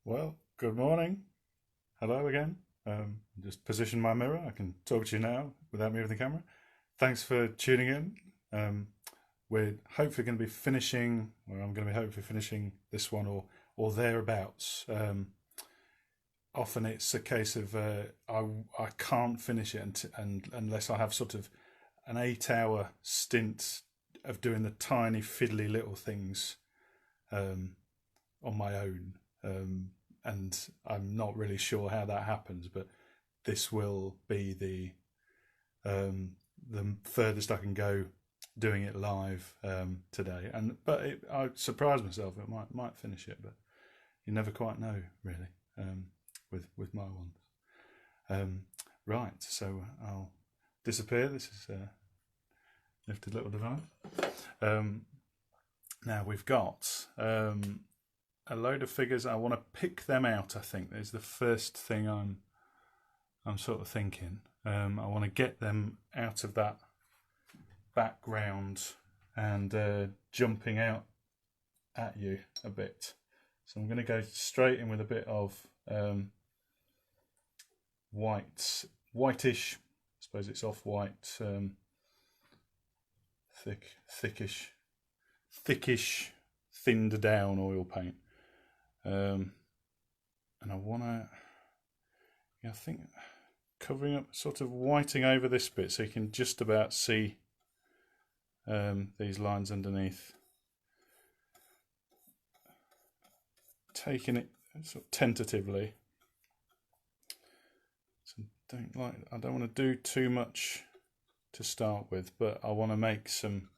Well, good morning. Hello again. Just position my mirror. I can talk to you now without moving the camera. Thanks for tuning in. We're hopefully going to be finishing, or I'm going to be hopefully finishing this one or thereabouts. Often it's a case of I can't finish it unless I have sort of an 8 hour stint of doing the tiny fiddly little things on my own. And I'm not really sure how that happens, but this will be the furthest I can go doing it live today. I surprised myself. I might finish it, but you never quite know really with my ones. Right, so I'll disappear. This is a lifted little device. Now we've got a load of figures. I want to pick them out. I think is the first thing I'm sort of thinking. I want to get them out of that background and jumping out at you a bit. So I'm going to go straight in with a bit of whitish. I suppose it's off-white, thickish, thinned down oil paint. And I want to, I think, covering up, sort of whiting over this bit so you can just about see these lines underneath. Taking it sort of tentatively. So I don't want to do too much to start with, but I want to make some.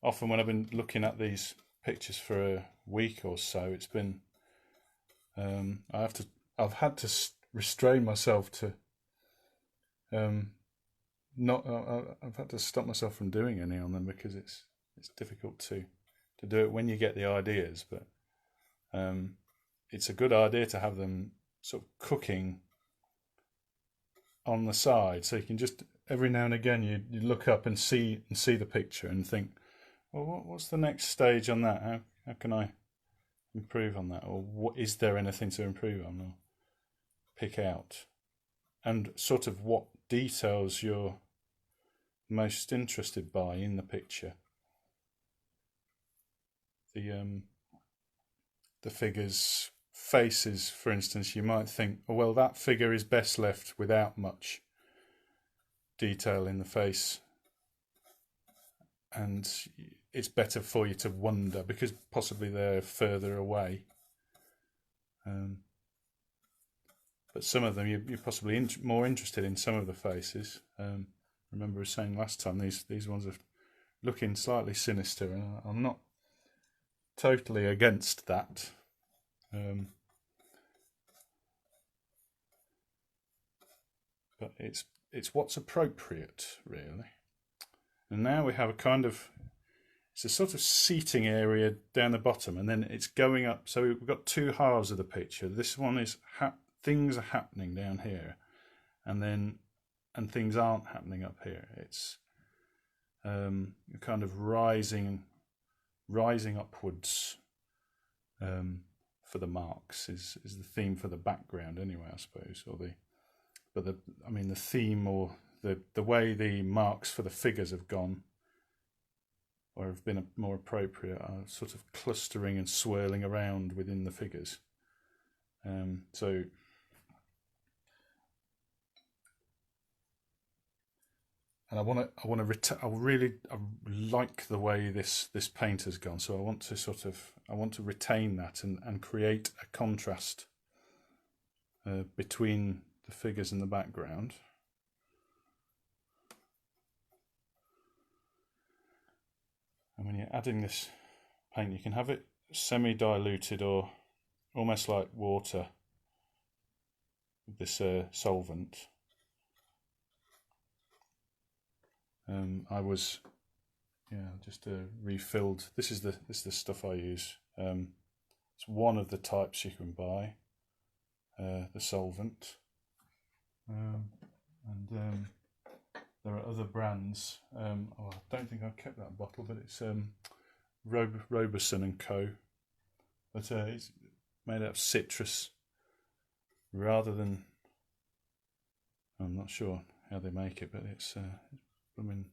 Often when I've been looking at these pictures for a week or so, it's been I've had to restrain myself to I've had to stop myself from doing any on them because it's difficult to do it when you get the ideas, but it's a good idea to have them sort of cooking on the side, so you can just every now and again you look up and see the picture and think, well, what's the next stage on that? How can I improve on that? Or is there anything to improve on or pick out? And sort of what details you're most interested by in the picture. The figures' faces, for instance, you might think, oh, well, that figure is best left without much detail in the face. And it's better for you to wonder because possibly they're further away. But some of them you're possibly more interested in some of the faces. Remember I was saying last time these ones are looking slightly sinister, and I'm not totally against that. But it's what's appropriate really. And now we have it's a sort of seating area down the bottom, and then it's going up. So we've got two halves of the picture. This one is things are happening down here, and things aren't happening up here. It's kind of rising upwards for the marks is the theme for the background anyway, I suppose, the theme or the way the marks for the figures have gone or have been more appropriate are sort of clustering and swirling around within the figures. So and I like the way this paint has gone, so I want to retain that and create a contrast between the figures and the background. And when you're adding this paint, you can have it semi-diluted or almost like water with this solvent. I was just refilled. This is the stuff I use. It's one of the types you can buy, the solvent, and there are other brands. I don't think I've kept that bottle, but it's Roberson and Co. But it's made out of citrus rather than, I'm not sure how they make it, but it's I mean,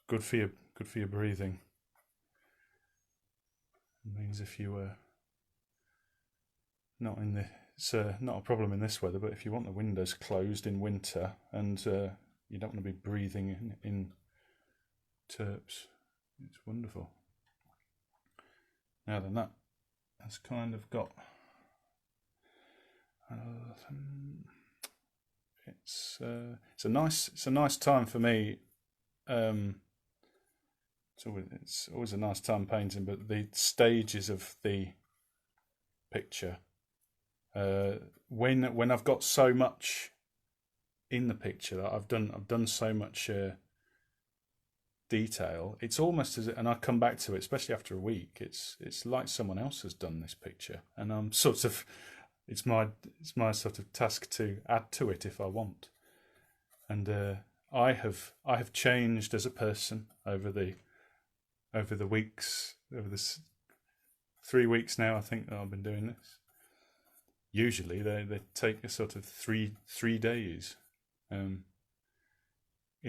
good for your breathing. It means if you were not in the, it's not a problem in this weather, but if you want the windows closed in winter and you don't want to be breathing in terps, it's wonderful. Now then, that has kind of got it's a nice time for me. It's always a nice time painting, but the stages of the picture, when I've got so much in the picture that I've done so much detail, it's almost as, and I come back to it, especially after a week, it's like someone else has done this picture, and I'm sort of, it's my sort of task to add to it if I want. And I have changed as a person over the weeks, over this 3 weeks now, I think, that I've been doing this. Usually they take a sort of three days in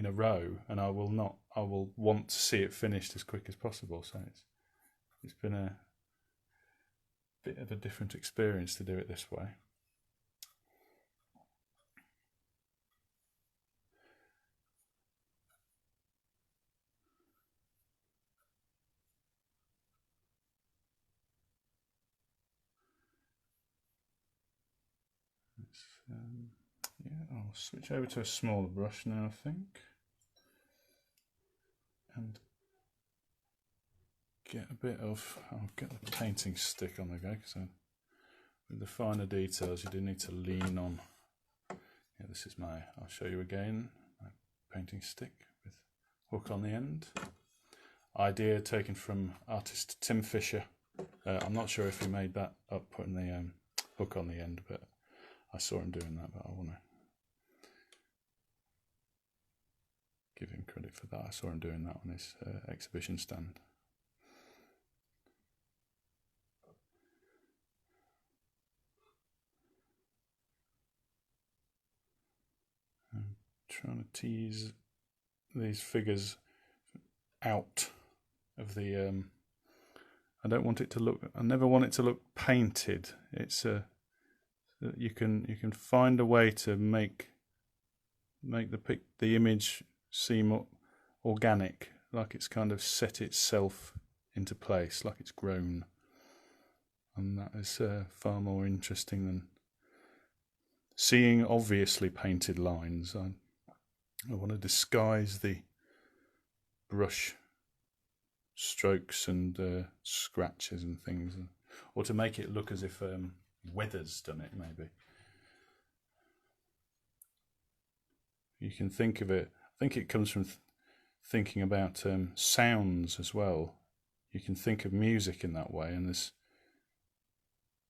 a row, and I will want to see it finished as quick as possible. So it's been a bit of a different experience to do it this way. Yeah, I'll switch over to a smaller brush now, I think, and get a bit of, I'll get the painting stick on the go, because with the finer details you do need to lean on. Yeah, this is I'll show you again, my painting stick with hook on the end. Idea taken from artist Tim Fisher. I'm not sure if he made that up, putting the hook on the end, but I saw him doing that, but I want to give him credit for that. I saw him doing that on his exhibition stand. I'm trying to tease these figures out of the I don't want it to look, I never want it to look painted. It's you can find a way to make the image seem organic, like it's kind of set itself into place, like it's grown, and that is far more interesting than seeing obviously painted lines. I want to disguise the brush strokes and scratches and things, or to make it look as if weather's done it, maybe. You can think of it, I think it comes from thinking about sounds as well. You can think of music in that way, and there's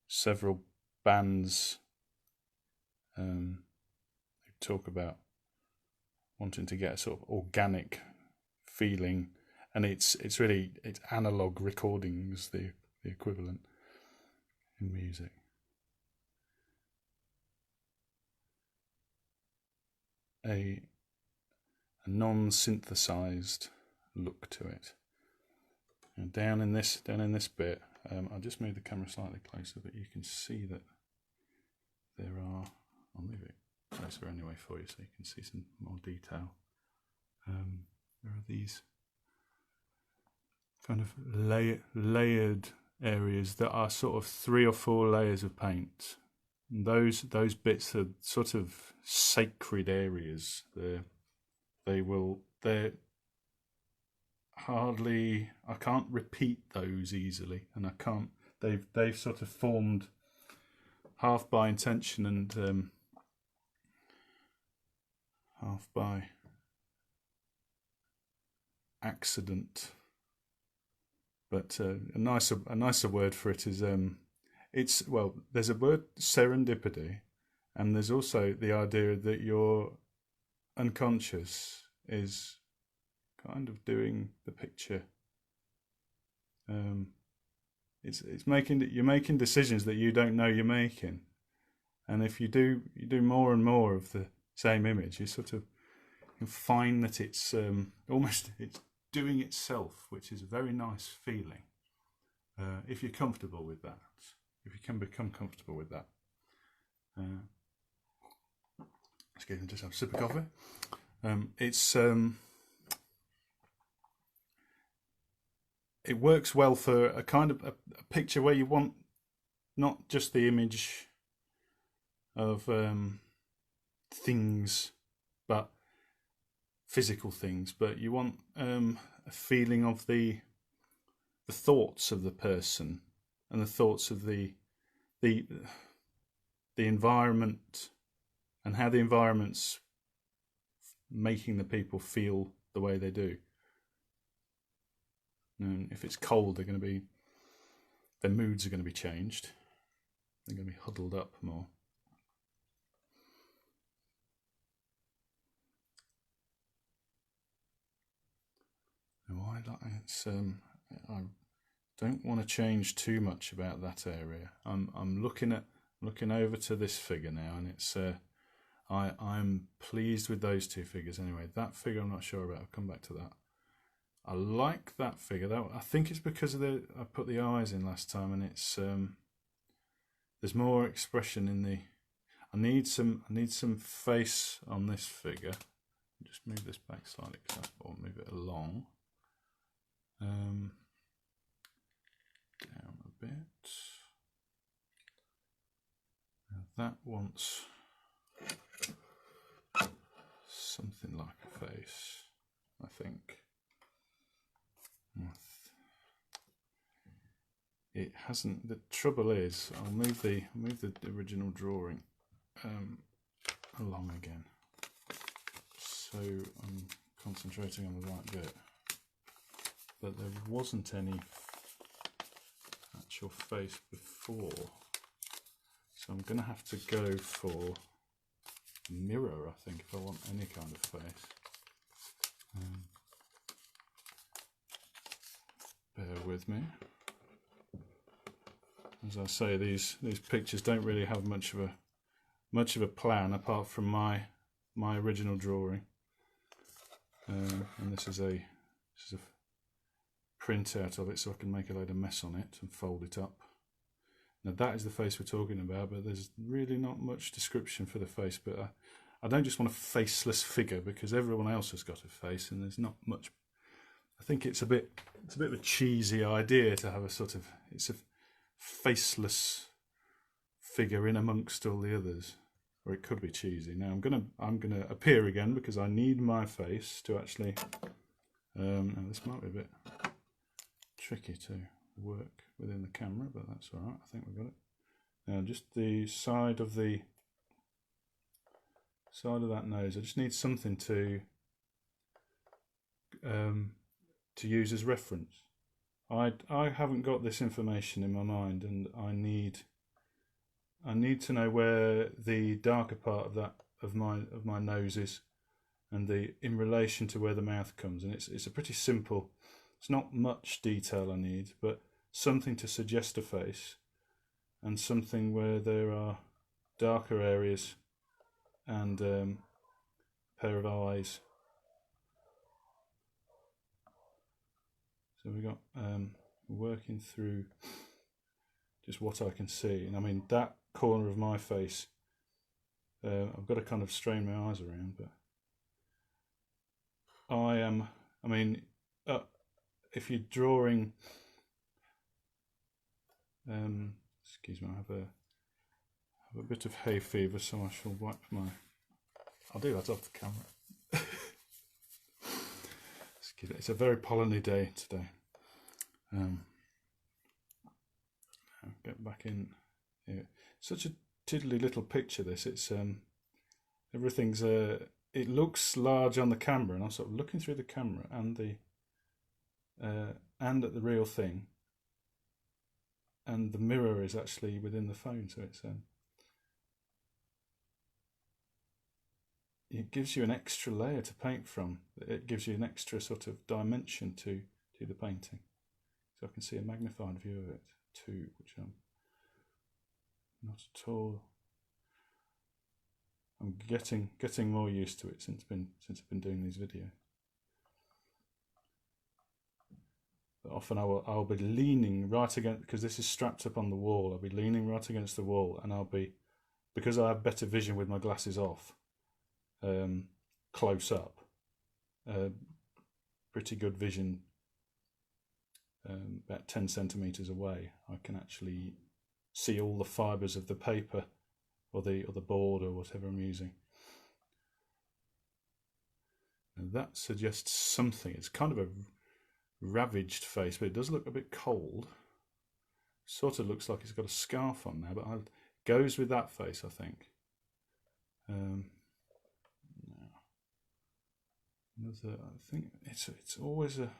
several bands who talk about wanting to get a sort of organic feeling, and it's analog recordings, the equivalent in music. A non-synthesized look to it. And down in this bit, I'll just move the camera slightly closer, but you can see that there are, I'll move it closer anyway for you so you can see some more detail. There are these kind of layered areas that are sort of 3 or 4 layers of paint. And those bits are sort of sacred areas. They're hardly, I can't repeat those easily, and I can't, they've sort of formed half by intention and half by accident. But a nicer word for it is it's, well, there's a word, serendipity, and there's also the idea that your unconscious is kind of doing the picture It's making you're making decisions that you don't know you're making, and if you do more and more of the same image, you sort of you find that it's almost it's doing itself, which is a very nice feeling. If you're comfortable with that, if you can become comfortable with that. Excuse me, just have a sip of coffee. It works well for a kind of a picture where you want not just the image of things, but physical things, but you want a feeling of the thoughts of the person and the thoughts of the environment and how the environment's making the people feel the way they do. And if it's cold, their moods are going to be changed. They're going to be huddled up more. I don't want to change too much about that area. I'm looking over to this figure now, and it's I'm pleased with those two figures anyway. That figure I'm not sure about. I'll come back to that. I like that figure. I think it's because of I put the eyes in last time, and it's there's more expression in the. I need some face on this figure. Just move this back slightly, or move it along. Down a bit. Now that wants something like a face, I think. It hasn't. The trouble is, I'll move the original drawing along again, so I'm concentrating on the right bit. But there wasn't any actual face before, so I'm going to have to go for a mirror, I think, if I want any kind of face. Bear with me. As I say, these pictures don't really have much of a plan apart from my original drawing, and this is a print out of it, so I can make a load of mess on it and fold it up. Now that is the face we're talking about, but there's really not much description for the face. But I don't just want a faceless figure, because everyone else has got a face, and there's not much. I think it's a bit of a cheesy idea to have it's a faceless figure in amongst all the others, or it could be cheesy. Now I'm gonna appear again, because I need my face to actually. Now this might be a bit tricky to work within the camera, but that's all right. I think we've got it. Now just the side of that nose. I just need something to use as reference. I haven't got this information in my mind, and I need to know where the darker part of my nose is, and in relation to where the mouth comes. And it's a pretty simple. It's not much detail I need, but something to suggest a face, and something where there are darker areas and a pair of eyes. So we've got working through just what I can see. And I mean, that corner of my face, I've got to kind of strain my eyes around, but if you're drawing, excuse me, I have a bit of hay fever, so I shall wipe I'll do that off the camera. Excuse me, it's a very polleny day today. I'll get back in here. Such a tiddly little picture, this. It's everything's it looks large on the camera, and I'm sort of looking through the camera and at the real thing, and the mirror is actually within the phone, so it gives you an extra layer to paint from. It gives you an extra sort of dimension to the painting, so I can see a magnified view of it. 2, which I'm not at all. I'm getting more used to it since I've been doing these videos. But often I'll be leaning right against, because this is strapped up on the wall. I'll be leaning right against the wall, and I'll be, because I have better vision with my glasses off, close up, pretty good vision. About 10 centimeters away, I can actually see all the fibres of the paper or the board or whatever I'm using. And that suggests something. It's kind of a ravaged face, but it does look a bit cold. Sort of looks like it's got a scarf on now, but it goes with that face, I think. I think it's always a.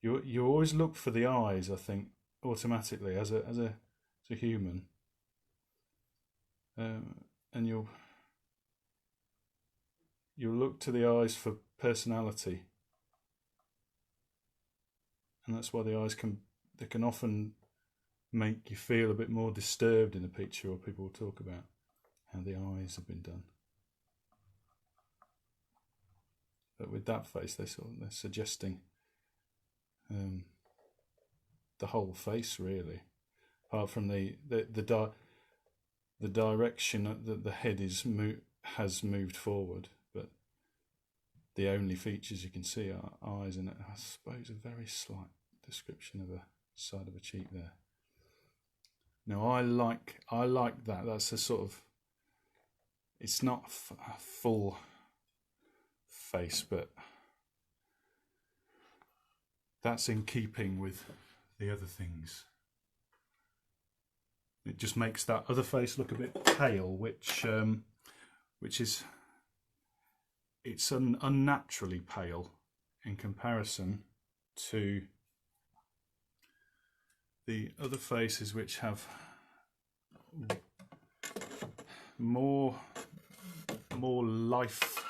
You always look for the eyes, I think, automatically as a human, and you'll look to the eyes for personality, and that's why the eyes can often make you feel a bit more disturbed in a picture, or people will talk about how the eyes have been done. But with that face, they're suggesting the whole face, really, apart from the direction that the head has moved forward, but the only features you can see are eyes and, I suppose, a very slight description of a side of a cheek there. Now I like that. That's a sort of, it's not a full face, but that's in keeping with the other things. It just makes that other face look a bit pale, which is, it's unnaturally pale in comparison to the other faces, which have more life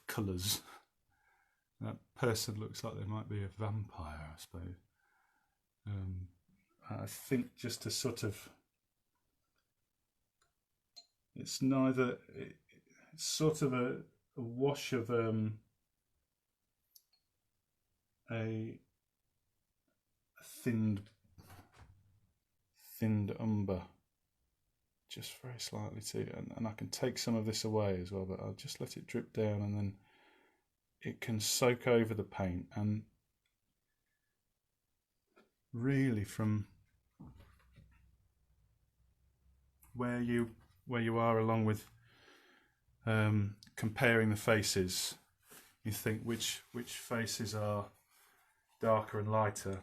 colours. That person looks like they might be a vampire, I suppose. I think just a sort of, it's neither, it's sort of a wash of a thinned umber, just very slightly too, and I can take some of this away as well, but I'll just let it drip down, and then it can soak over the paint. And really, from where you are, along with comparing the faces, you think which faces are darker and lighter.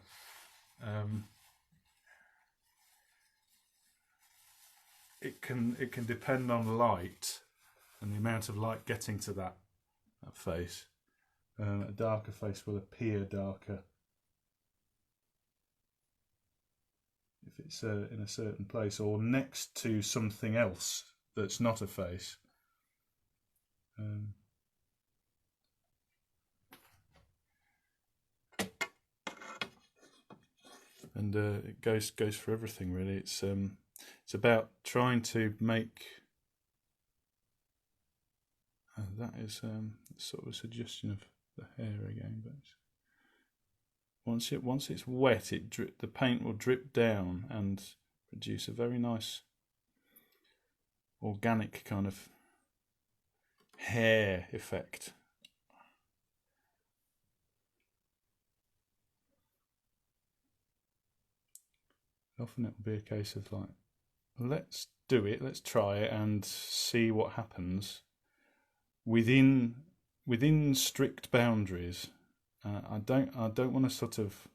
It can depend on light and the amount of light getting to that face. A darker face will appear darker if it's in a certain place or next to something else that's not a face. And it goes for everything, really. It's about trying to make that is sort of a suggestion of the hair again, but once it's wet, the paint will drip down and produce a very nice organic kind of hair effect. Often it will be a case of like, let's do it, let's try it and see what happens within strict boundaries. I don't want to sort of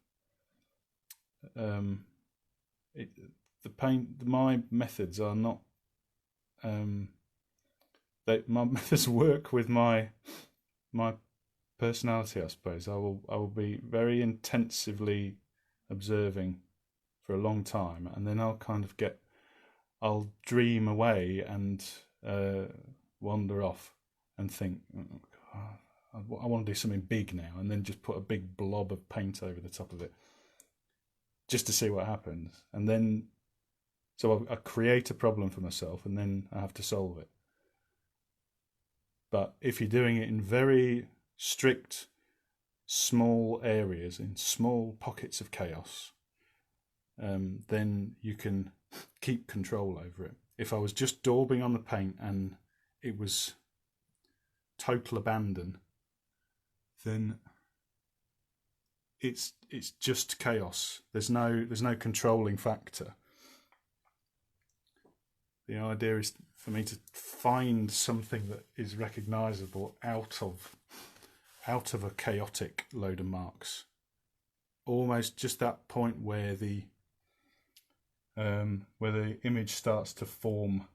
my methods are not my methods work with my personality, I suppose. I will be very intensively observing for a long time, and then I'll dream away and wander off and think, I want to do something big now, and then just put a big blob of paint over the top of it. just to see what happens. And then, so I create a problem for myself and then I have to solve it. But if you're doing it in very strict, small areas, in small pockets of chaos, then you can keep control over it. If I was just daubing on the paint and it was total abandon, then it's just chaos. There's no controlling factor. The idea is for me to find something that is recognisable out of a chaotic load of marks. Almost just that point where the image starts to form.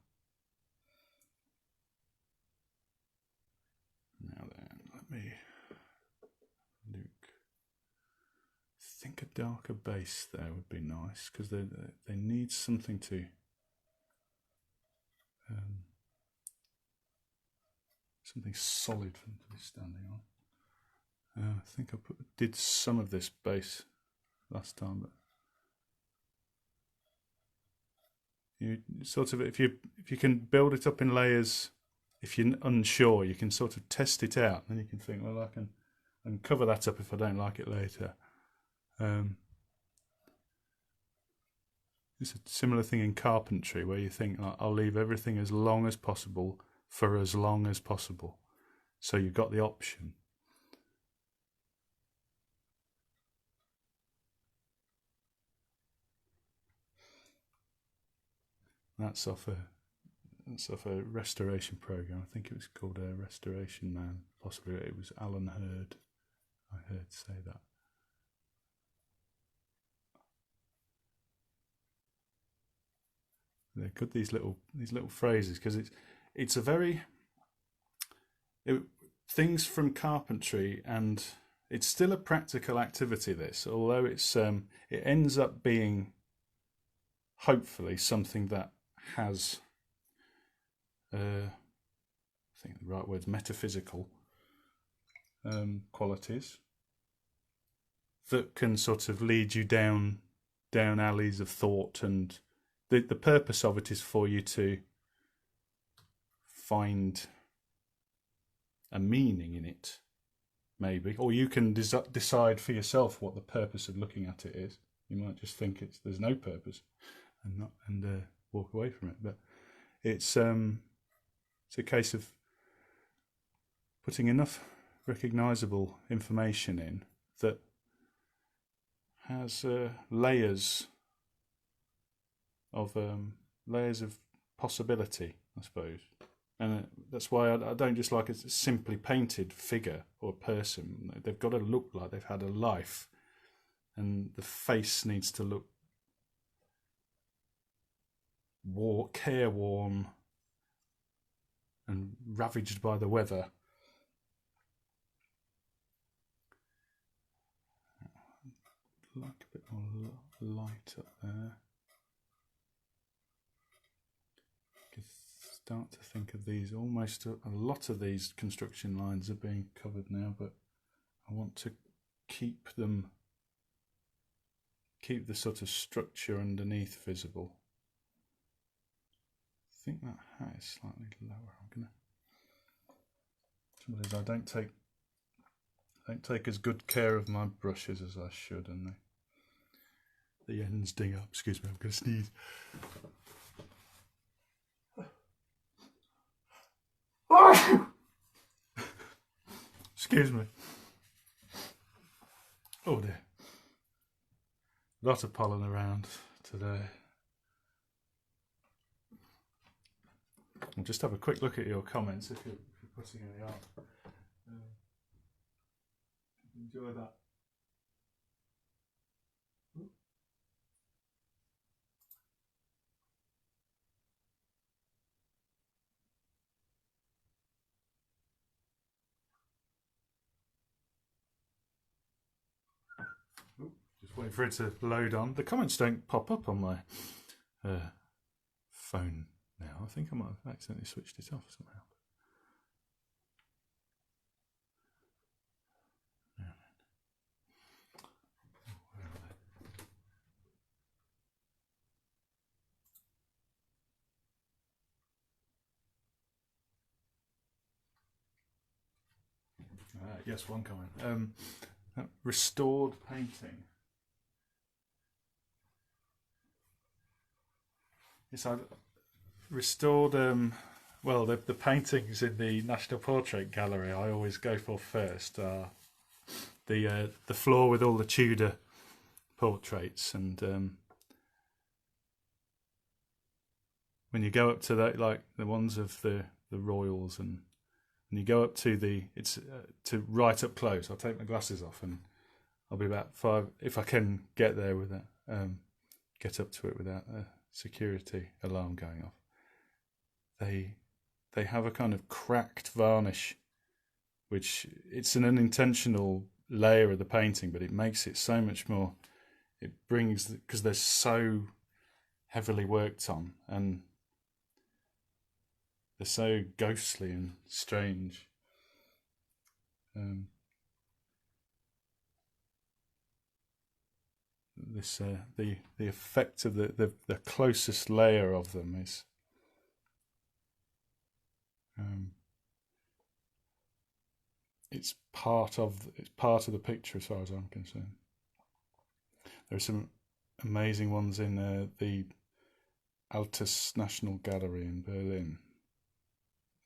Now then, let me look. I think a darker base there would be nice, because they need something to something solid for them to be standing on. I think I did some of this base last time, but you sort of, if you can build it up in layers, if you're unsure, you can sort of test it out, and you can think, well, I can cover that up if I don't like it later. It's a similar thing in carpentry, where you think, I'll leave everything as long as possible for as long as possible, so you've got the option. That's off a restoration program. I think it was called a Restoration Man. Possibly it was Alan Hurd. I heard say that. They're good, these little phrases, because it's a very things from carpentry, and it's still a practical activity. This, although it's it ends up being hopefully something that has I think the right word's metaphysical qualities that can sort of lead you down alleys of thought, and the purpose of it is for you to find a meaning in it, maybe, or you can decide for yourself what the purpose of looking at it is. You might just think there's no purpose and walk away from it, but it's a case of putting enough recognisable information in that has layers of possibility, I suppose. And that's why I don't just like a simply painted figure or person. They've got to look like they've had a life, and the face needs to look careworn and ravaged by the weather. I'd like a bit more light up there. Start to think of these, almost a lot of these construction lines are being covered now, but I want to keep the sort of structure underneath visible. I think that hat is slightly lower. I don't take as good care of my brushes as I should, and the ends ding up. Excuse me, I'm going to sneeze. Excuse me. Oh dear. Lots of pollen around today. I'll just have a quick look at your comments if you're putting any up. Enjoy that. Just waiting for it to load on. The comments don't pop up on my phone now. I think I might have accidentally switched it off somehow. Yes, one comment. Restored painting. Yes, I restored. Well, the paintings in the National Portrait Gallery I always go for first are the floor with all the Tudor portraits, and when you go up to that, like the ones of the royals, and you go up to it's to right up close. I'll take my glasses off, and I'll be about 5 if I can get there with it. Get up to it without a security alarm going off. They have a kind of cracked varnish, which it's an unintentional layer of the painting, but it makes it so much more. It brings, because they're so heavily worked on and they're so ghostly and strange. This the effect of the closest layer of them is it's part of the picture as far as I'm concerned. There are some amazing ones in the Altes National Gallery in Berlin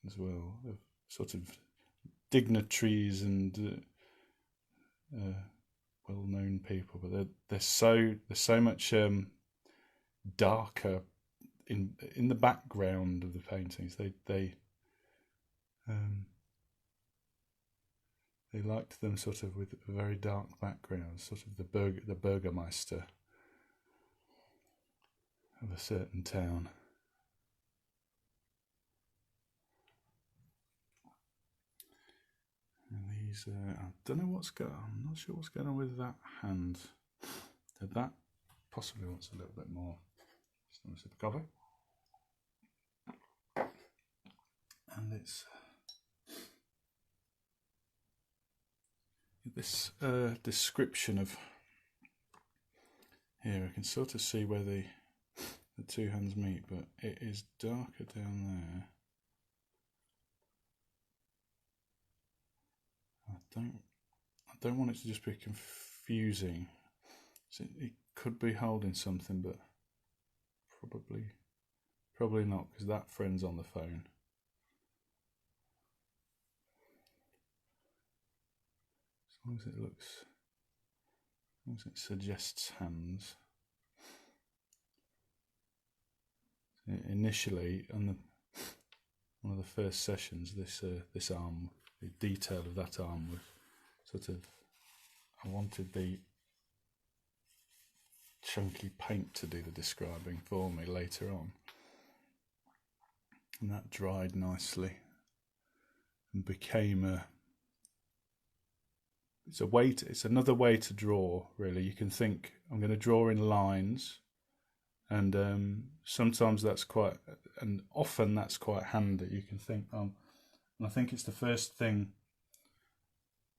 as well, of sort of dignitaries and well-known people, but there's so much darker in the background of the paintings. They liked them sort of with a very dark background, sort of the Burgermeister of a certain town. And these, I don't know what's going on. I'm not sure what's going on with that hand. That possibly wants a little bit more. Just want to sip of coffee. And it's this description of here. I can sort of see where the two hands meet, but it is darker down there. I don't want it to just be confusing. So it could be holding something, but probably not, because that friend's on the phone. As long as it looks, as long as it suggests hands. Initially, on one of the first sessions, this arm, the detail of that arm was sort of, I wanted the chunky paint to do the describing for me later on, and that dried nicely and became it's another way to draw, really. You can think, I'm going to draw in lines, and sometimes that's quite, and often that's quite handy. You can think, and I think it's the first thing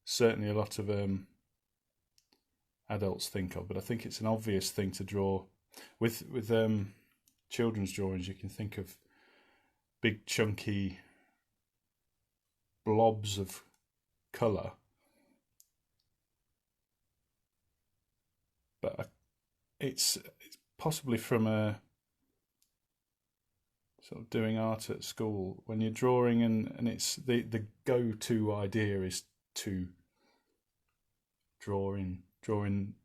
certainly a lot of adults think of, but I think it's an obvious thing to draw with children's drawings. You can think of big chunky blobs of colour, but it's possibly from a sort of doing art at school, when you're drawing and it's the go-to idea is to draw in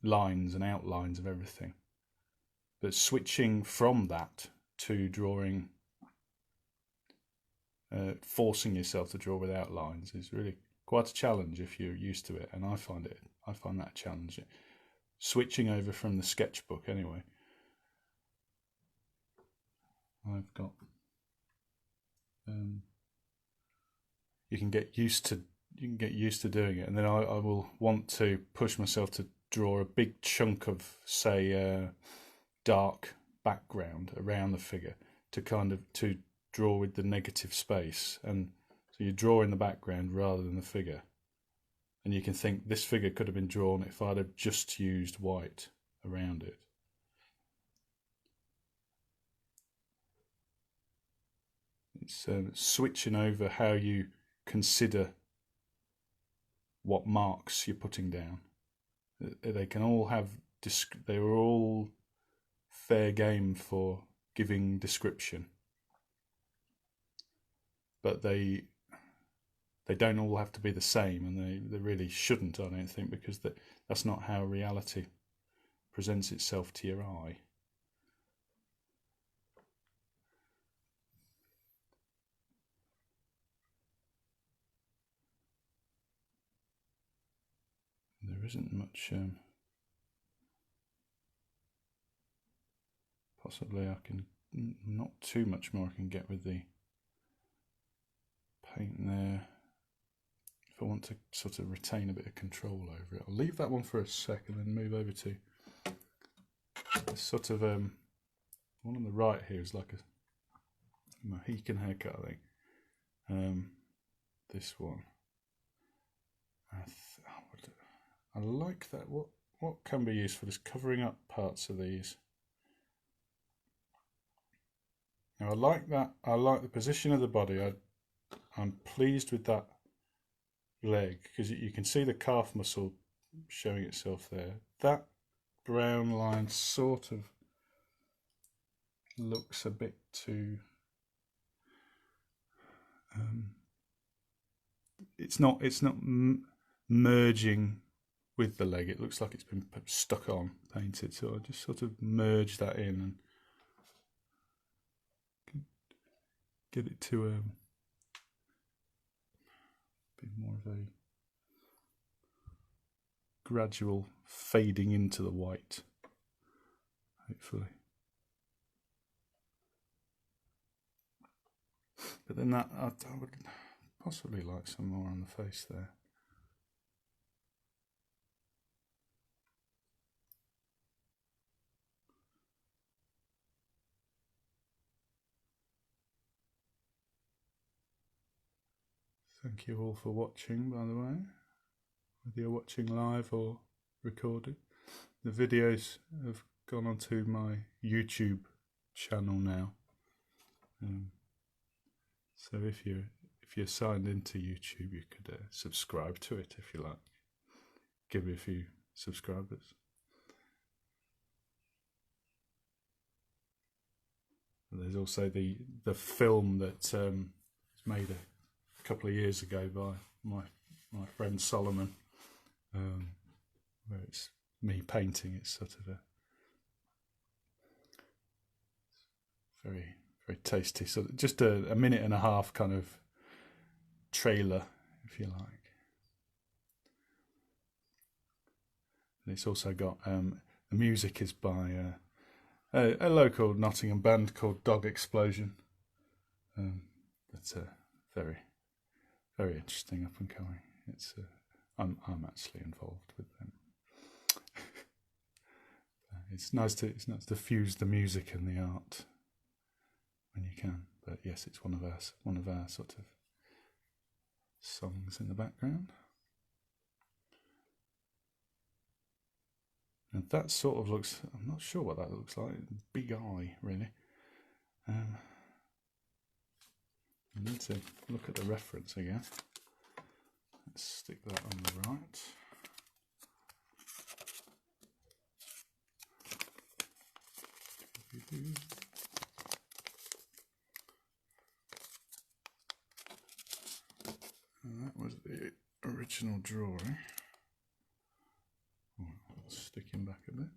lines and outlines of everything, but switching from that to drawing, forcing yourself to draw with outlines is really quite a challenge if you're used to it, and I find that challenging. Switching over from the sketchbook, anyway. I've got. You can get used to doing it, and then I will want to push myself to draw a big chunk of, say, dark background around the figure to draw with the negative space, and so you draw in the background rather than the figure. And you can think, this figure could have been drawn if I'd have just used white around it. It's switching over how you consider what marks you're putting down. They can all have, they were all fair game for giving description, but they don't all have to be the same, and they really shouldn't, I don't think, because that's not how reality presents itself to your eye. There isn't much, possibly I can, not too much more I can get with the paint there. If I want to sort of retain a bit of control over it, I'll leave that one for a second and move over to this sort of, one on the right here is like a Mohican haircut, I think. This one. I like that. What can be useful is covering up parts of these. Now I like that. I like the position of the body. I'm pleased with that leg because you can see the calf muscle showing itself there. That brown line sort of looks a bit too. It's not merging with the leg. It looks like it's been stuck on, painted. So I'll just sort of merge that in and get it to be more of a gradual fading into the white, hopefully. But then that I would possibly like some more on the face there. Thank you all for watching, by the way, whether you're watching live or recorded. The videos have gone onto my YouTube channel now. So if you're signed into YouTube, you could subscribe to it if you like. Give me a few subscribers. And there's also the film that was made a couple of years ago by my friend Solomon, where it's me painting. It's sort of a very tasty, so just a minute and a half kind of trailer, if you like. And it's also got the music is by a local Nottingham band called Dog Explosion. That's very interesting, up and coming. It's I'm actually involved with them. It's nice to fuse the music and the art when you can. But yes, it's one of our sort of songs in the background. And that sort of looks, I'm not sure what that looks like. Big eye, really. I need to look at the reference again. Let's stick that on the right. And that was the original drawing. I'll stick him back a bit.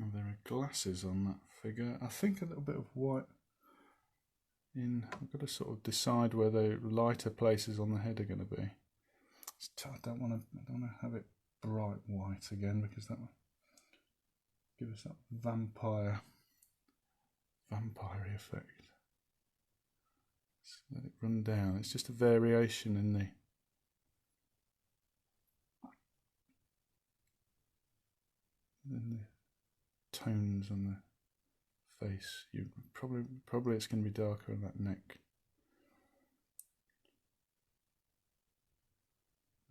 Oh, there are glasses on that figure. I think a little bit of white in. I've got to sort of decide where the lighter places on the head are going to be. I don't want to have it bright white again, because that will give us that vampire effect. Let's let it run down. It's just a variation in the tones on the face. You probably it's going to be darker on that neck.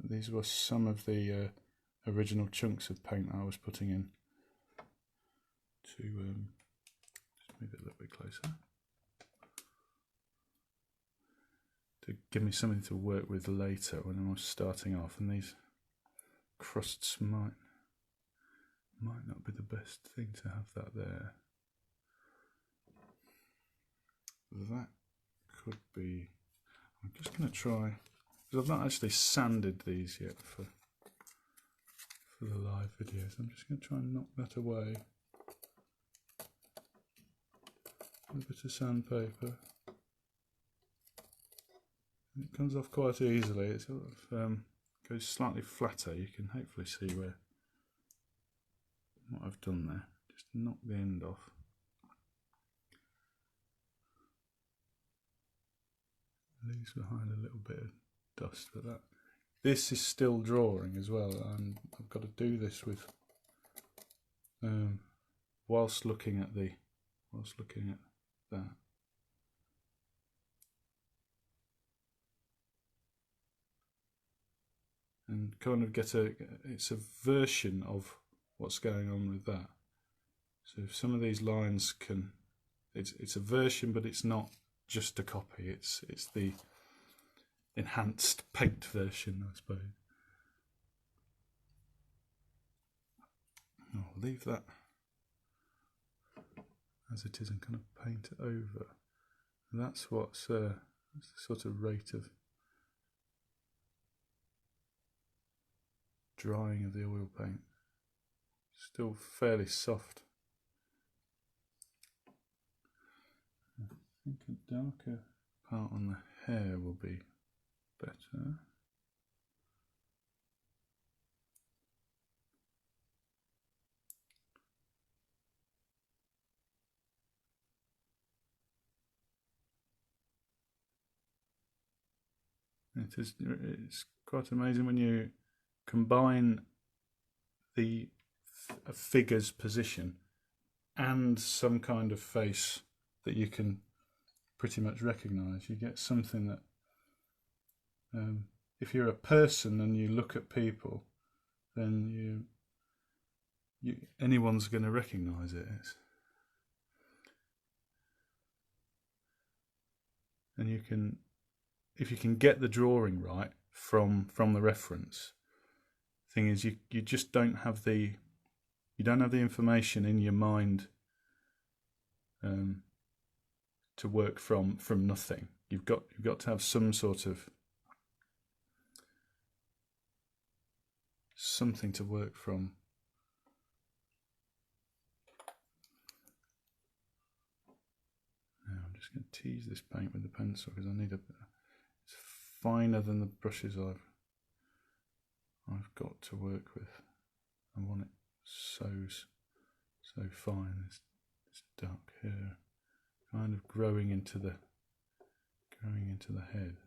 These were some of the original chunks of paint I was putting in to just move it a little bit closer. to give me something to work with later when I'm starting off, and these crusts might not be the best thing to have that there. That could be, I'm just going to try, because I've not actually sanded these yet for the live videos. I'm just going to try and knock that away with a bit of sandpaper. And it comes off quite easily. It sort of goes slightly flatter. You can hopefully see what I've done there. Just knock the end off. Leaves behind a little bit of dust, but this is still drawing as well, and I've got to do this with whilst looking at that, and kind of get it's a version of what's going on with that. So if some of these lines it's a version, but it's not just a copy. It's the enhanced paint version, I suppose. I'll leave that as it is and kind of paint it over. And that's what's the sort of rate of drying of the oil paint. Still fairly soft. I think a darker part on the hair will be better. It's quite amazing when you combine the figure's position and some kind of face that you can pretty much recognise. You get something that if you're a person and you look at people, then anyone's going to recognise it. And you can, if you can get the drawing right from the reference, thing is you just don't have the information in your mind to work from nothing. You've got to have some sort of something to work from. Now I'm just going to tease this paint with the pencil because I need it's finer than the brushes I've got to work with. I want it so fine. This dark hair kind of growing into the head.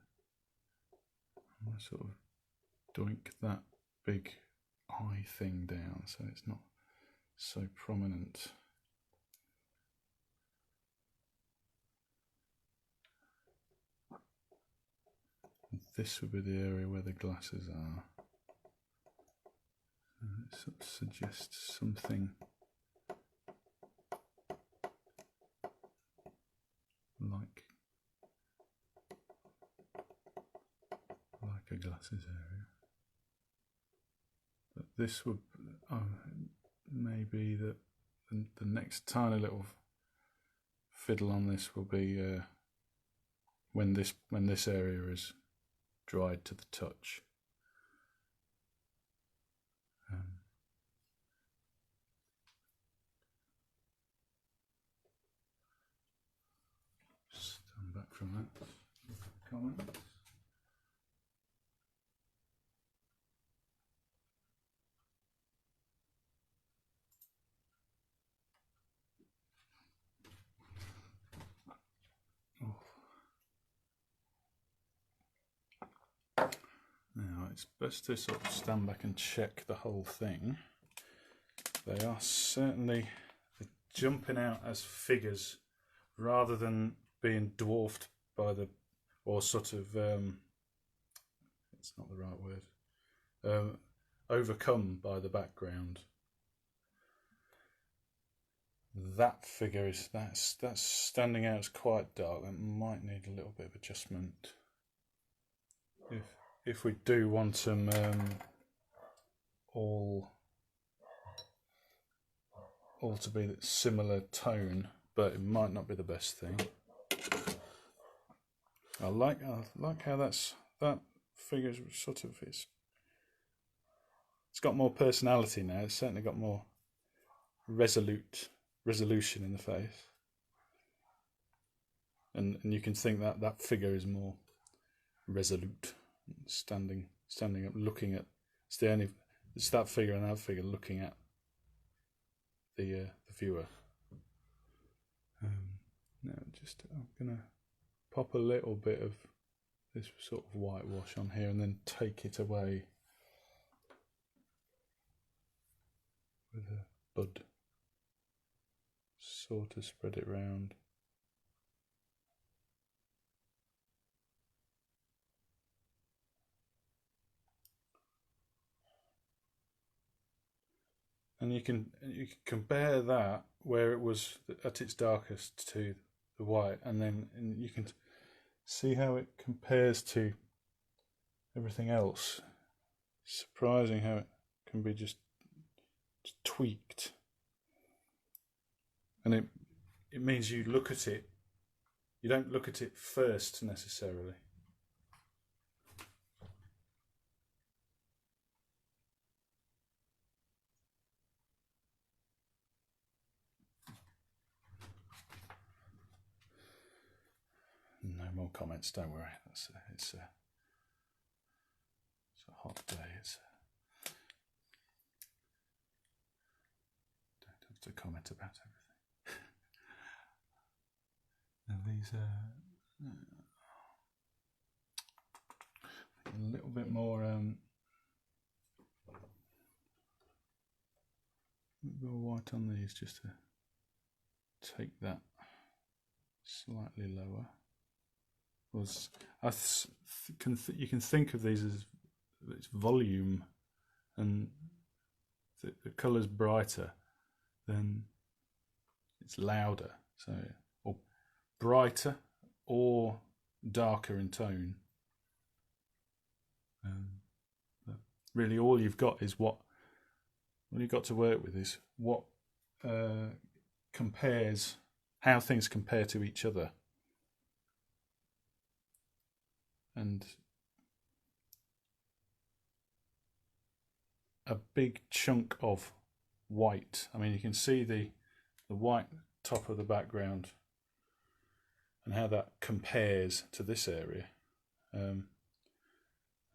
I'm going to sort of doink that big eye thing down so it's not so prominent. And this would be the area where the glasses are. And it sort of suggests something like a glasses area. But this would maybe the next tiny little fiddle on this will be when this area is dried to the touch. Stand back from that comment. Now it's best to sort of stand back and check the whole thing. They are certainly jumping out as figures rather than being dwarfed by or sort of, it's not the right word, overcome by the background. That figure that's standing out as quite dark. That might need a little bit of adjustment. if we do want them all to be that similar tone, but it might not be the best thing. I like how that figure sort of it's got more personality now. It's certainly got more resolution in the face, and you can think that figure is more resolute, standing up, looking at. It's that figure and that figure looking at the viewer. Now, I'm gonna pop a little bit of this sort of whitewash on here, and then take it away with a bud. Sort of spread it round. And you can compare that where it was at its darkest to the white, and you can see how it compares to everything else. It's surprising how it can be just tweaked, and it means you look at it. You don't look at it first necessarily. No more comments, don't worry. It's a hot day. Don't have to comment about everything. And these are a little bit more white on these, just to take that slightly lower. You can think of these as its volume, and the colour's brighter, then it's louder. So, or brighter or darker in tone. But really, all you've got is all you've got to work with is what compares, how things compare to each other. And a big chunk of white. I mean, you can see the white top of the background and how that compares to this area.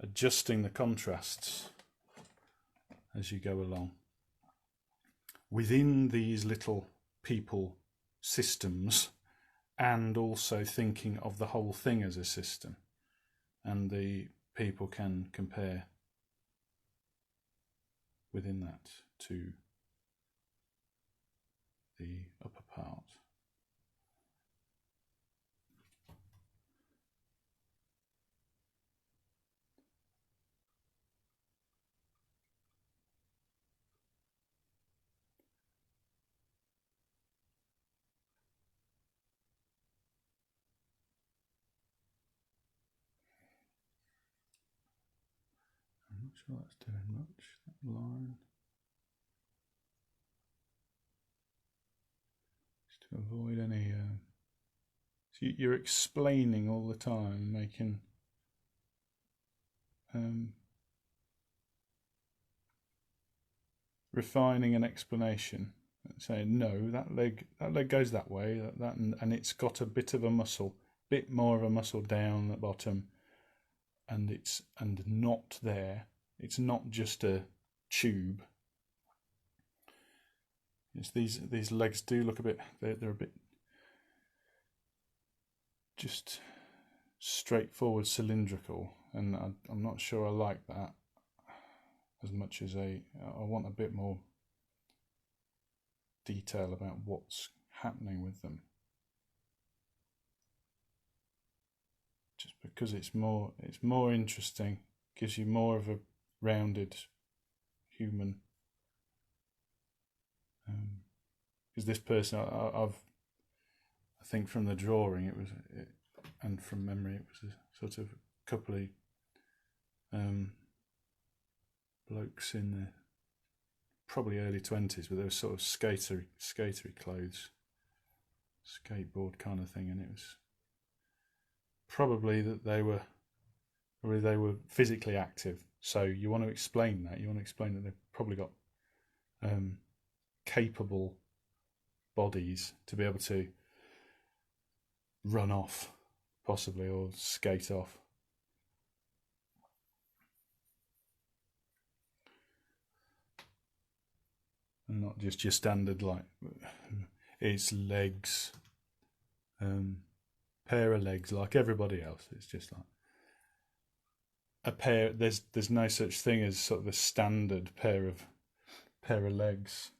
Adjusting the contrasts as you go along. Within these little people systems, and also thinking of the whole thing as a system. And the people can compare within that to the upper part. I'm not sure that's doing much, that line. Just to avoid any... So you're explaining all the time, making... refining an explanation, saying no, that leg goes that way, and it's got a bit of a muscle, bit more of a muscle down at bottom, and not there. It's not just a tube. It's these legs do look a bit. They're a bit just straightforward, cylindrical, and I'm not sure I like that as much as I want a bit more detail about what's happening with them. Just because it's more interesting, gives you more of a rounded human. Because this person, I think from the drawing, and from memory, it was a sort of coupley blokes in the probably early 20s, but they were sort of skatery clothes, skateboard kind of thing, and it was probably that they were physically active. So you want to explain that. You want to explain that they've probably got capable bodies to be able to run off, possibly, or skate off. And not just your standard, like, it's legs, pair of legs like everybody else. It's just like a pair. There's no such thing as sort of a standard pair of legs.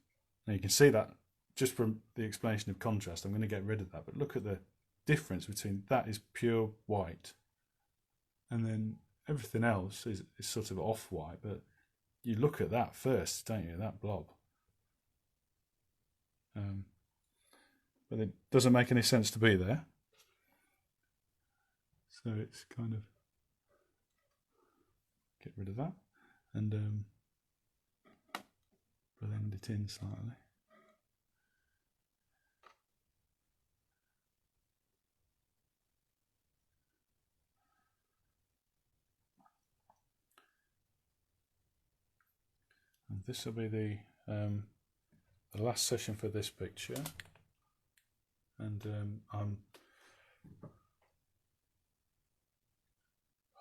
Now you can see that just from the explanation of contrast. I'm going to get rid of that, but look at the difference between that is pure white, and then everything else is sort of off-white. But you look at that first, don't you? That blob. But it doesn't make any sense to be there. So it's kind of get rid of that and blend it in slightly. And this will be the last session for this picture, and I'm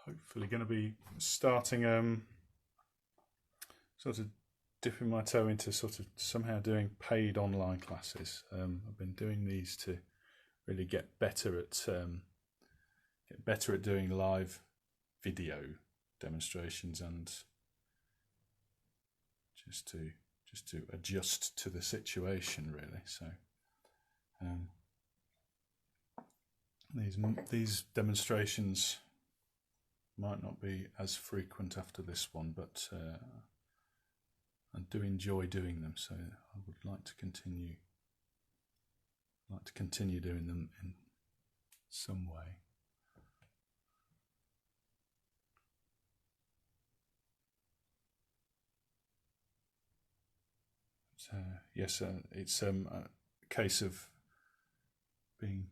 hopefully going to be starting sort of dipping my toe into sort of somehow doing paid online classes. I've been doing these to really get better at doing live video demonstrations, and just to adjust to the situation, really. So these demonstrations might not be as frequent after this one, but I do enjoy doing them, so I would like to continue doing them in some way. Yes, it's a case of being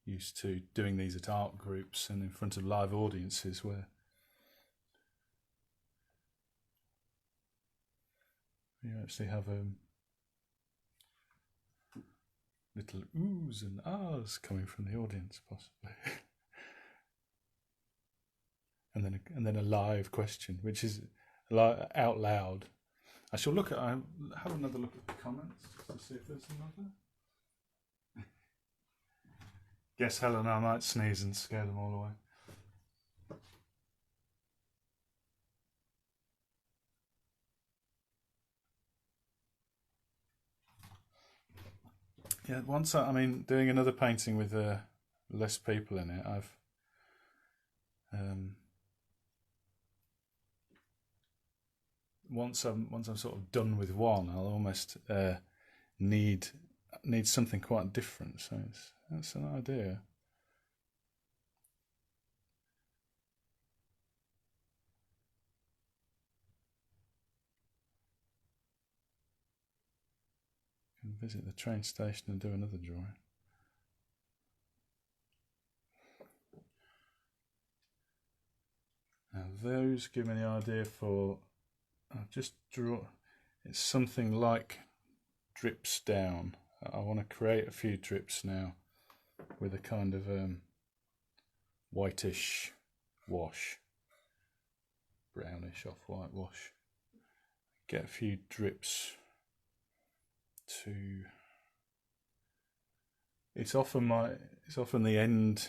used to doing these at art groups and in front of live audiences, where you actually have little oohs and ahs coming from the audience, possibly, and then a live question, which is out loud. I shall have another look at the comments just to see if there's another. Guess Helen, I might sneeze and scare them all away. Yeah, doing another painting with less people in it, I've once I'm sort of done with one, I'll almost need something quite different. So that's an idea. Can visit the train station and do another drawing. Now those give me the idea for. I'll just draw. It's something like drips down. I want to create a few drips now with a kind of whitish wash, brownish off-white wash. Get a few drips to. It's often the end,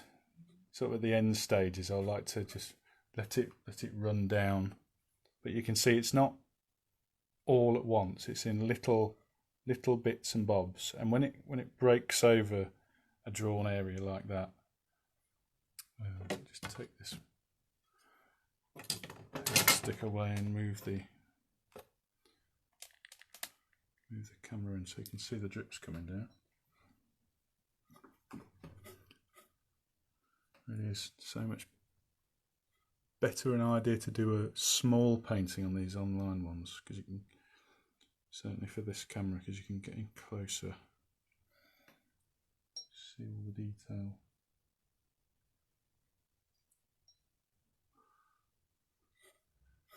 sort of at the end stages. I like to just let it run down, but you can see it's not all at once. It's in little bits and bobs, and when it breaks over a drawn area like that, just take this stick away and move the camera in so you can see the drips coming down. It is so much better an idea to do a small painting on these online ones, because you can, certainly for this camera, because you can get in closer, see all the detail.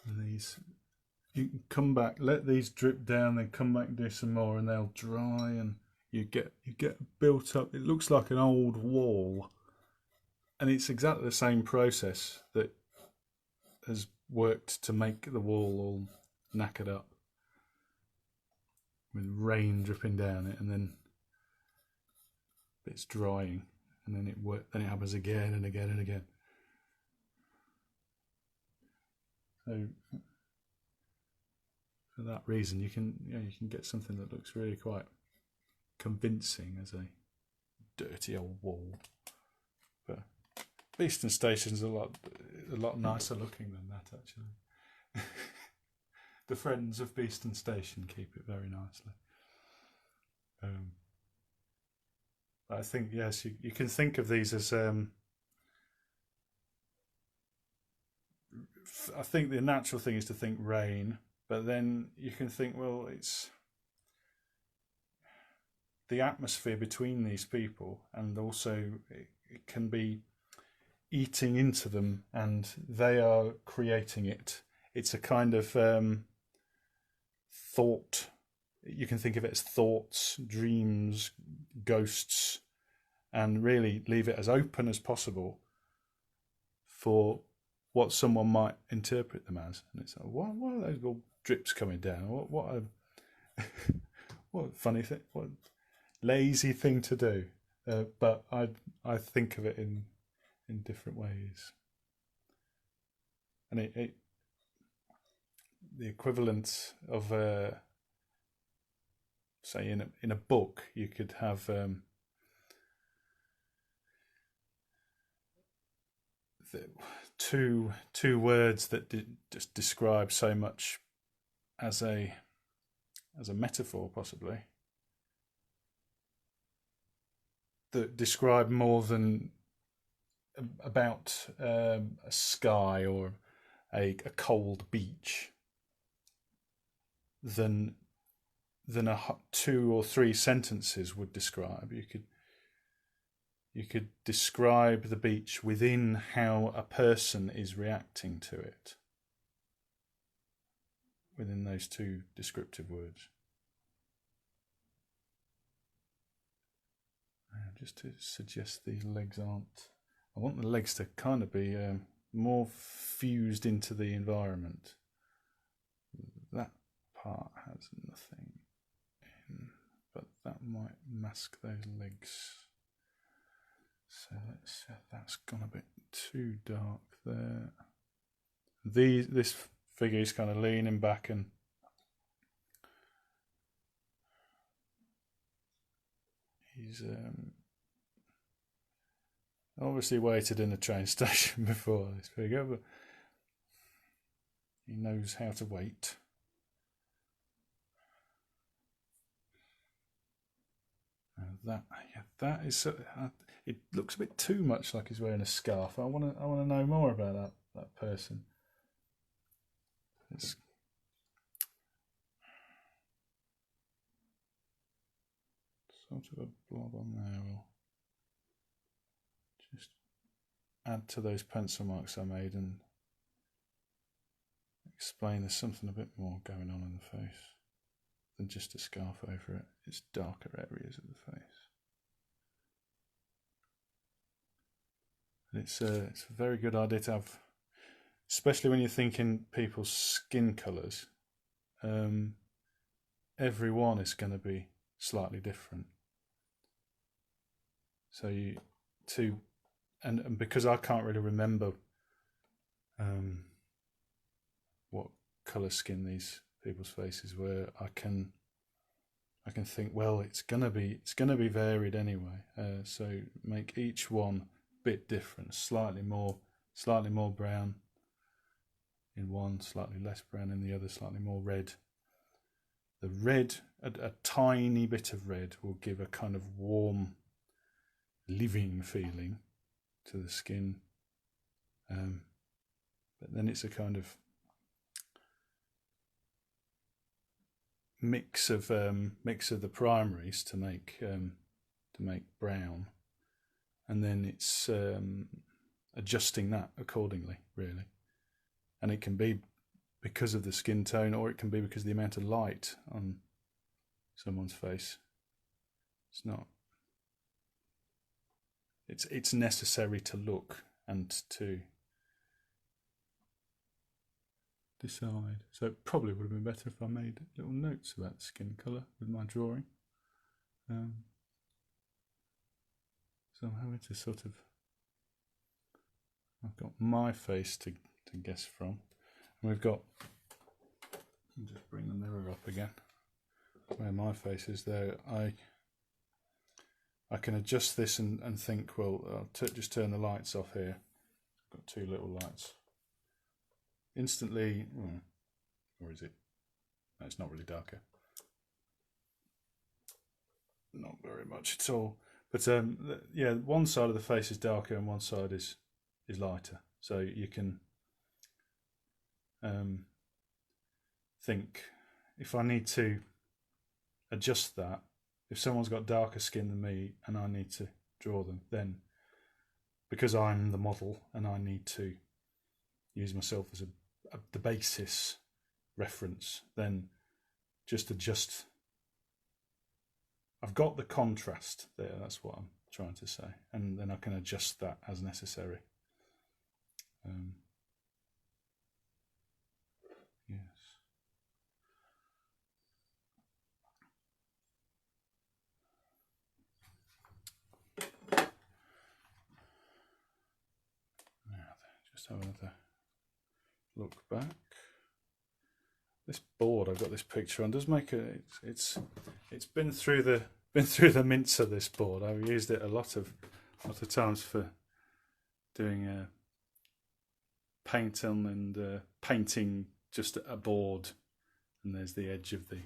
And these, you can come back, let these drip down, then come back and do some more, and they'll dry, and you get built up. It looks like an old wall, and it's exactly the same process that has worked to make the wall all knackered up, with rain dripping down it, and then it's drying, and then it happens again and again and again. So for that reason, you can get something that looks really quite convincing as a dirty old wall. But Beeston Station's a lot nicer looking than that, actually. The friends of Beeston Station keep it very nicely. I think, yes, you can think of these as I think the natural thing is to think rain, but then you can think, well, it's the atmosphere between these people, and also it can be eating into them, and they are creating it. It's a kind of thought. You can think of it as thoughts, dreams, ghosts, and really leave it as open as possible for what someone might interpret them as. And it's like, what are those little drips coming down? What a funny thing, what lazy thing to do. But I think of it in different ways. And it the equivalent of say in a book, you could have two words that just describe so much as a metaphor, possibly, that describe more than about a sky or a cold beach than a 2 or 3 sentences would describe. You could describe the beach within how a person is reacting to it, within those 2 descriptive words. Just to suggest the legs aren't... I want the legs to kind of be more fused into the environment. That part has nothing in, but that might mask those legs. So let's say that's gone a bit too dark there. This figure is kind of leaning back and he's obviously waited in a train station before this figure, but he knows how to wait. That is. It looks a bit too much like he's wearing a scarf. I want to know more about that person. It's sort of a blob on there. We'll just add to those pencil marks I made and explain there's something a bit more going on in the face than just a scarf over it. It's darker areas of the face. And it's a very good idea to have, especially when you're thinking people's skin colours. Every one is going to be slightly different. So and because I can't really remember what colour skin these people's faces were, I can think, well, it's gonna be varied anyway. So make each one a bit different, slightly more brown in one, slightly less brown in the other, slightly more red. The red, a tiny bit of red, will give a kind of warm, living feeling to the skin. but then it's a kind of mix of the primaries to make brown, and then it's adjusting that accordingly, really. And it can be because of the skin tone, or it can be because of the amount of light on someone's face. It's not. It's necessary to look and to decide. So it probably would have been better if I made little notes about the skin colour with my drawing. So I'm having to sort of. I've got my face to guess from. And we've got. I'll just bring the mirror up again. Where my face is there, I can adjust this and think, well, I'll just turn the lights off here. I've got two little lights. Instantly, or is it? No, it's not really darker. Not very much at all. But yeah, one side of the face is darker and one side is lighter. So you can think, if I need to adjust that, if someone's got darker skin than me and I need to draw them, then because I'm the model and I need to use myself as the basis reference, then just adjust. I've got the contrast there, that's what I'm trying to say, and then I can adjust that as necessary. Yes. Just have another look back. This board I've got this picture on does make it's been through the mincer, this board. I've used it a lot of times for doing paint on and painting just a board, and there's the edge of the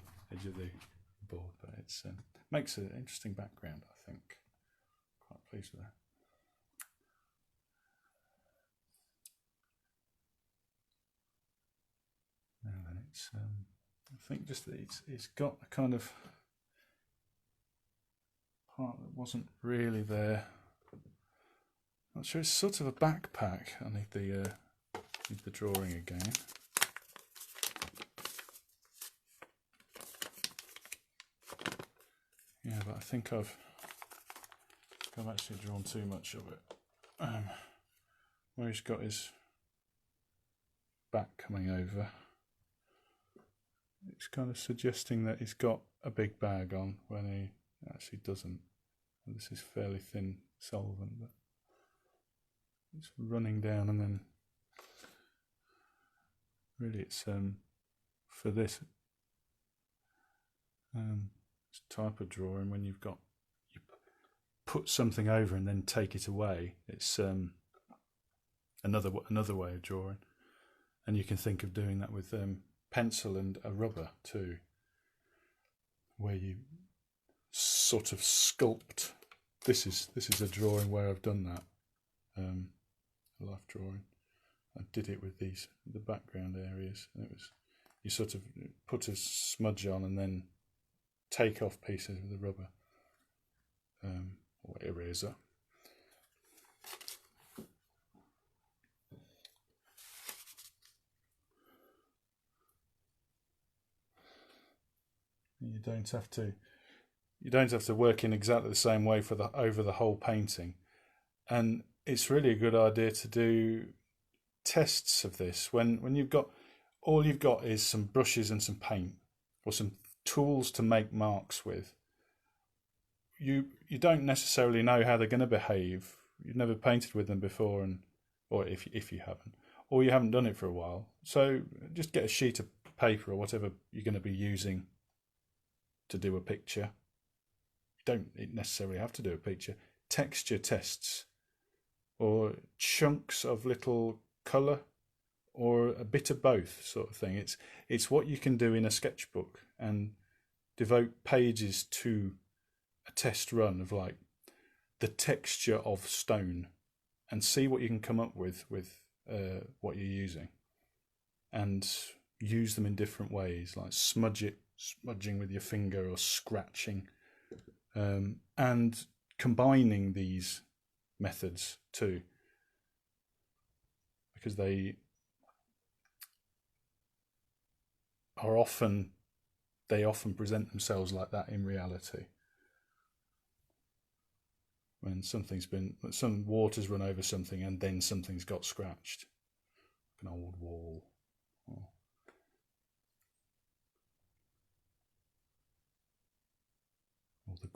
board, but it's makes an interesting background, I think. Quite pleased with that. Now then, it's I think just that it's got a kind of part that wasn't really there. Not sure. It's sort of a backpack. I need the drawing again. Yeah, but I think I've actually drawn too much of it. Where he's got his back coming over, it's kind of suggesting that he's got a big bag on when he actually doesn't. And this is fairly thin solvent, but it's running down, and then really it's for this type of drawing, when you put something over and then take it away, it's another way of drawing. And you can think of doing that with pencil and a rubber too, where you sort of sculpt. This is a drawing where I've done that, a life drawing. I did it with the background areas, and it was, you sort of put a smudge on and then take off pieces with a rubber or eraser. You don't have to work in exactly the same way over the whole painting, and it's really a good idea to do tests of this when you've got all you've got is some brushes and some paint or some tools to make marks with. You don't necessarily know how they're going to behave. You've never painted with them before, or if you haven't, or you haven't done it for a while. So just get a sheet of paper or whatever you're going to be using to do a picture. You don't necessarily have to do a picture. Texture tests, or chunks of little colour, or a bit of both, sort of thing. It's what you can do in a sketchbook, and devote pages to a test run of like the texture of stone, and see what you can come up with what you're using, and use them in different ways, like smudging with your finger or scratching, and combining these methods too, because they often present themselves like that in reality. When some water's run over something and then something's got scratched, like an old wall. Or the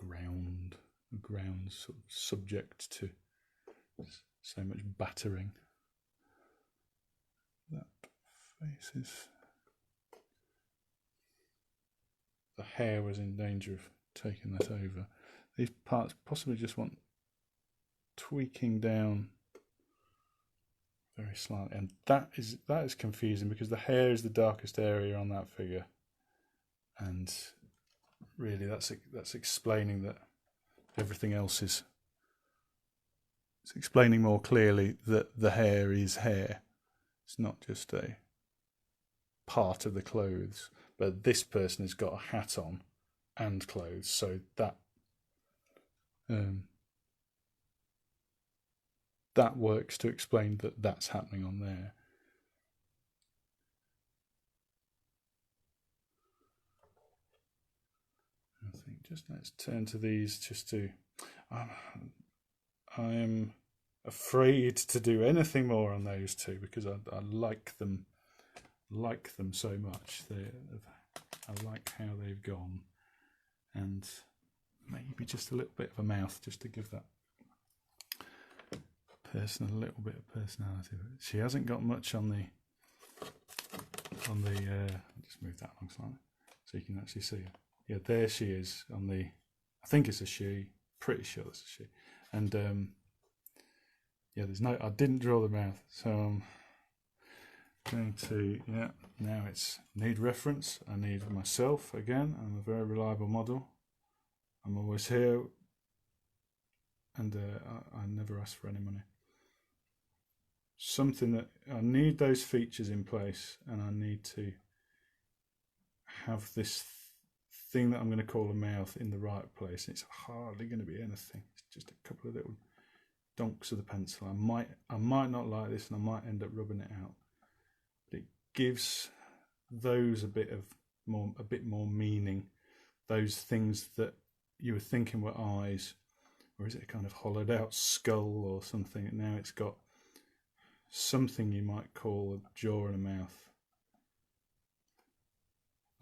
ground's sort of subject to so much battering. That face is... The hair was in danger of taking that over. These parts possibly just want tweaking down very slightly, and that is confusing because the hair is the darkest area on that figure, and really that's explaining that everything else is... It's explaining more clearly that the hair is hair. It's not just a part of the clothes, but this person has got a hat on and clothes, so that that works to explain that that's happening on there. I think just let's turn to these just to... I am afraid to do anything more on those two because I like them so much. I like how they've gone, and maybe just a little bit of a mouth just to give that person a little bit of personality. She hasn't got much on the just move that along slightly so you can actually see her. Yeah, there she is on the... I think it's a she. Pretty sure it's a she. And yeah, there's no... I didn't draw the mouth, so I'm going to... Yeah, now it's need reference. I need myself again. I'm a very reliable model. I'm always here, and I never ask for any money. Something that I need those features in place, and I need to have this thing that I'm going to call a mouth in the right place. It's hardly going to be anything. It's just a couple of little donks of the pencil. I might not like this, and I might end up rubbing it out. But it gives those a bit more meaning. Those things that you were thinking were eyes, or is it a kind of hollowed out skull or something? And now it's got something you might call a jaw and a mouth.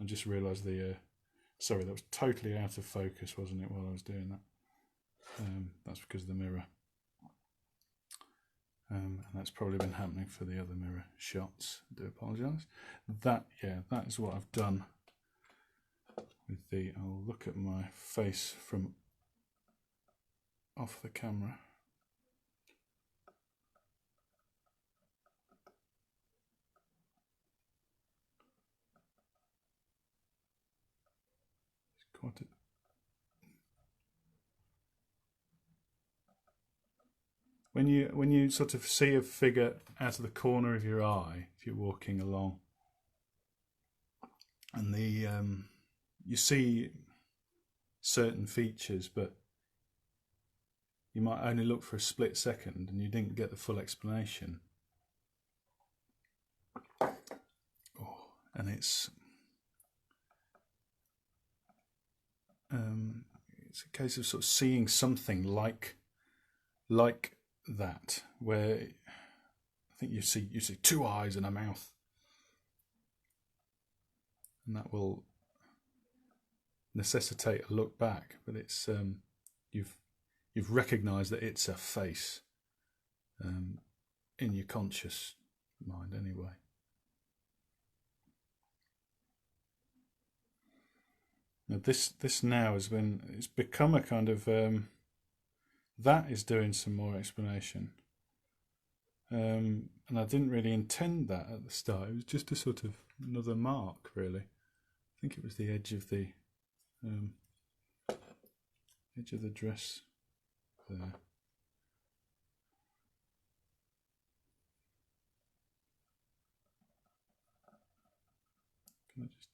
I just realised sorry, that was totally out of focus, wasn't it, while I was doing that? That's because of the mirror. And that's probably been happening for the other mirror shots. I do apologise. That is what I've done with the... I'll look at my face from off the camera. It's quite a... When you sort of see a figure out of the corner of your eye, if you're walking along, and you see certain features, but you might only look for a split second and you didn't get the full explanation. And it's a case of sort of seeing something like that, where I think you see two eyes and a mouth, and that will necessitate a look back. But it's you've recognised that it's a face in your conscious mind anyway. Now this now it's become a kind of that is doing some more explanation, and I didn't really intend that at the start. It was just a sort of another mark, really. I think it was the edge of the dress there.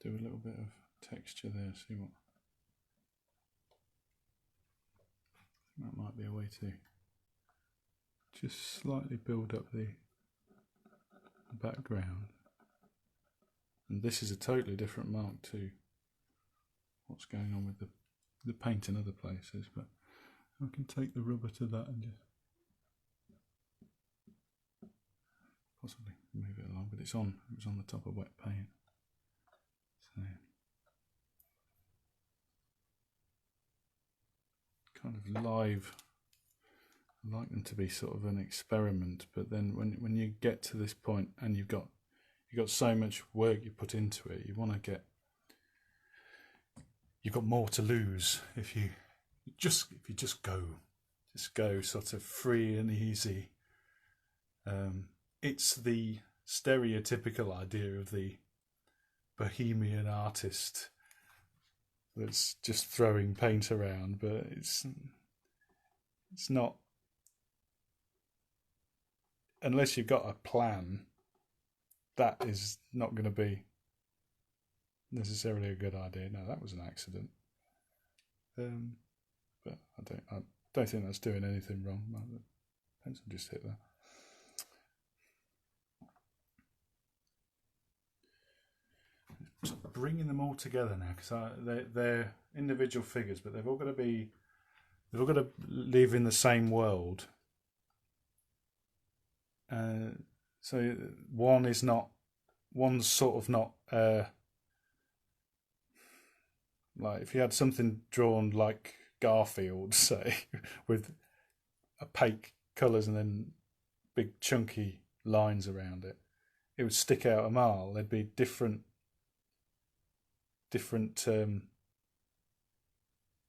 do a little bit of texture there, see what, that might be a way to just slightly build up the background. And this is a totally different mark to what's going on with the paint in other places, but I can take the rubber to that and just possibly move it along, but it was on the top of wet paint. So kind of live. I like them to be sort of an experiment, but then when you get to this point and you've got so much work you put into it, you've got more to lose if you just go sort of free and easy. It's the stereotypical idea of the bohemian artist that's just throwing paint around, but it's not, unless you've got a plan. That is not going to be necessarily a good idea. No, that was an accident. But I don't think that's doing anything wrong. The pencil just hit that. Just bringing them all together now, because they're individual figures, but they've all got to live in the same world. So one's sort of not like if you had something drawn like Garfield, say, with opaque colours and then big chunky lines around it, it would stick out a mile. There'd be different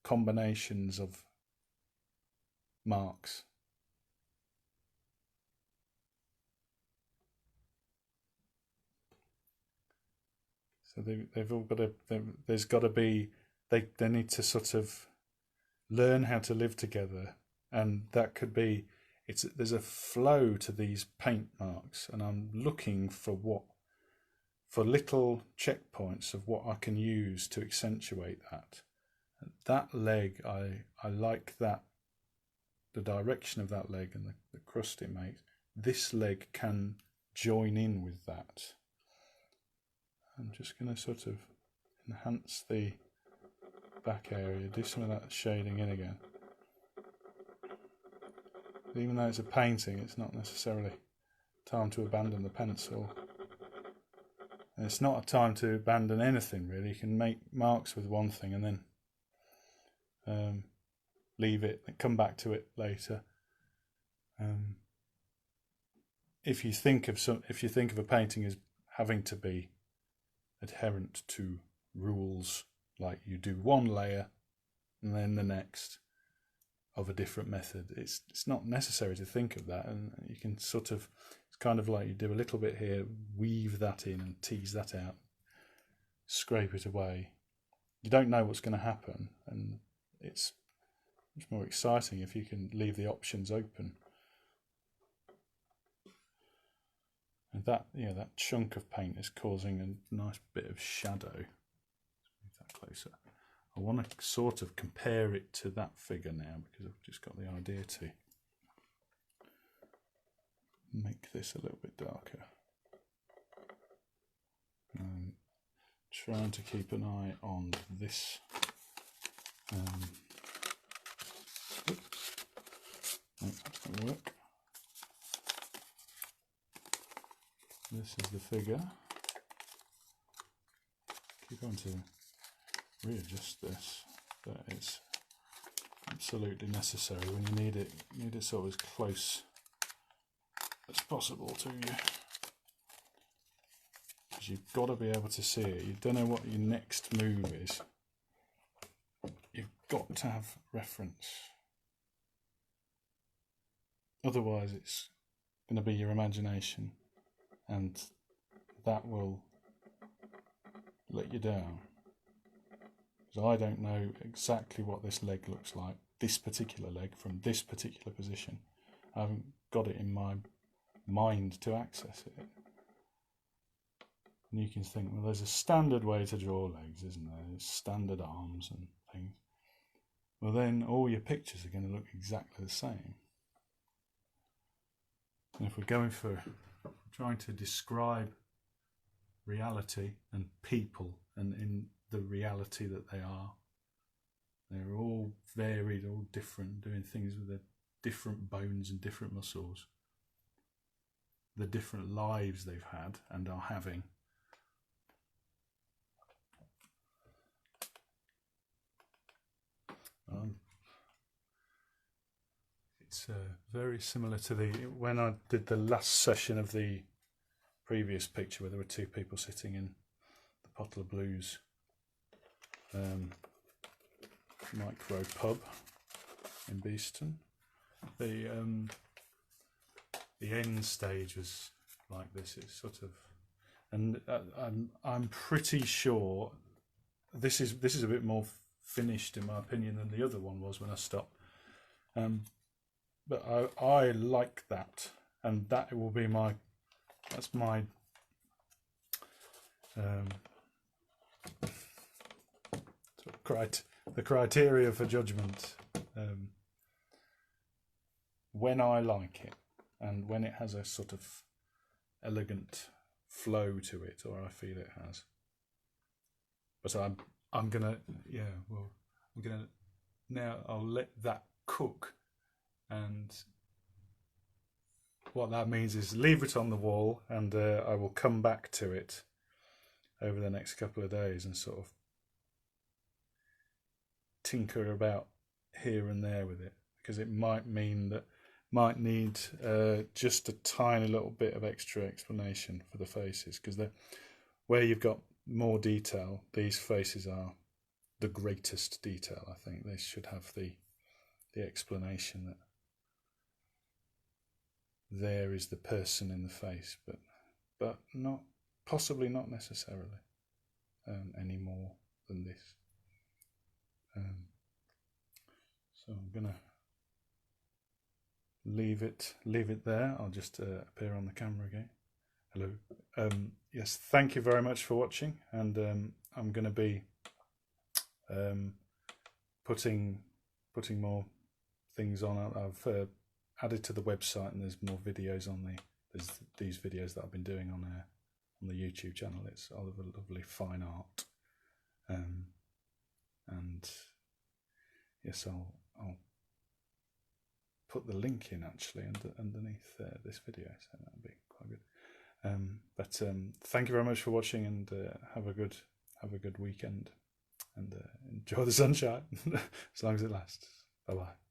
combinations of marks. So they've all got to. There's got to be. They need to sort of learn how to live together, and that could be. There's a flow to these paint marks, and I'm looking for little checkpoints of what I can use to accentuate that. That leg, I like that. The direction of that leg and the crust it makes. This leg can join in with that. I'm just going to sort of enhance the back area, do some of that shading in again. Even though it's a painting, it's not necessarily time to abandon the pencil. And it's not a time to abandon anything, really. You can make marks with one thing and then leave it and come back to it later. If you think of a painting as having to be adherent to rules, like you do one layer and then the next of a different method, it's not necessary to think of that, and you can sort of, it's kind of like you do a little bit here, weave that in and tease that out, scrape it away. You don't know what's going to happen, and it's much more exciting if you can leave the options open. And that chunk of paint is causing a nice bit of shadow. Let's move that closer. I want to sort of compare it to that figure now, because I've just got the idea to make this a little bit darker. Trying to keep an eye on this. Oops. No, that's not going to work. This is the figure. Keep on to readjust this, but it's absolutely necessary when you need it sort of as close as possible to you, because you've got to be able to see it. You don't know what your next move is. You've got to have reference, otherwise it's going to be your imagination, and that will let you down. I don't know exactly what this leg looks like, this particular leg from this particular position. I haven't got it in my mind to access it. And you can think, well, there's a standard way to draw legs, isn't there? There's standard arms and things. Well, then all your pictures are going to look exactly the same. And if we're going for trying to describe reality and people and in the reality that they are, they're all varied, all different, doing things with their different bones and different muscles, the different lives they've had and are having. It's very similar to when I did the last session of the previous picture where there were two people sitting in the Pottle of Blues micro pub in Beeston. The end stage was like this. It's sort of, and I'm pretty sure this is a bit more finished in my opinion than the other one was when I stopped. But I like that, and that will be that's my the criteria for judgment. When I like it, and when it has a sort of elegant flow to it, or I feel it has. But I'm gonna now I'll let that cook. And what that means is leave it on the wall, and I will come back to it over the next couple of days and sort of tinker about here and there with it, because it might need just a tiny little bit of extra explanation for the faces, because where you've got more detail, these faces are the greatest detail. I think they should have the explanation that there is the person in the face, but not possibly not necessarily any more than this. So I'm gonna leave it there. I'll just appear on the camera again. Hello. Yes, thank you very much for watching, and I'm going to be putting more things on. I've added to the website, and there's more videos on there's these videos that I've been doing on the YouTube channel. It's all of a lovely fine art, and yes, I'll put the link in actually underneath this video, so that'll be quite good. But thank you very much for watching, and have a good weekend, and enjoy the sunshine as long as it lasts. Bye bye.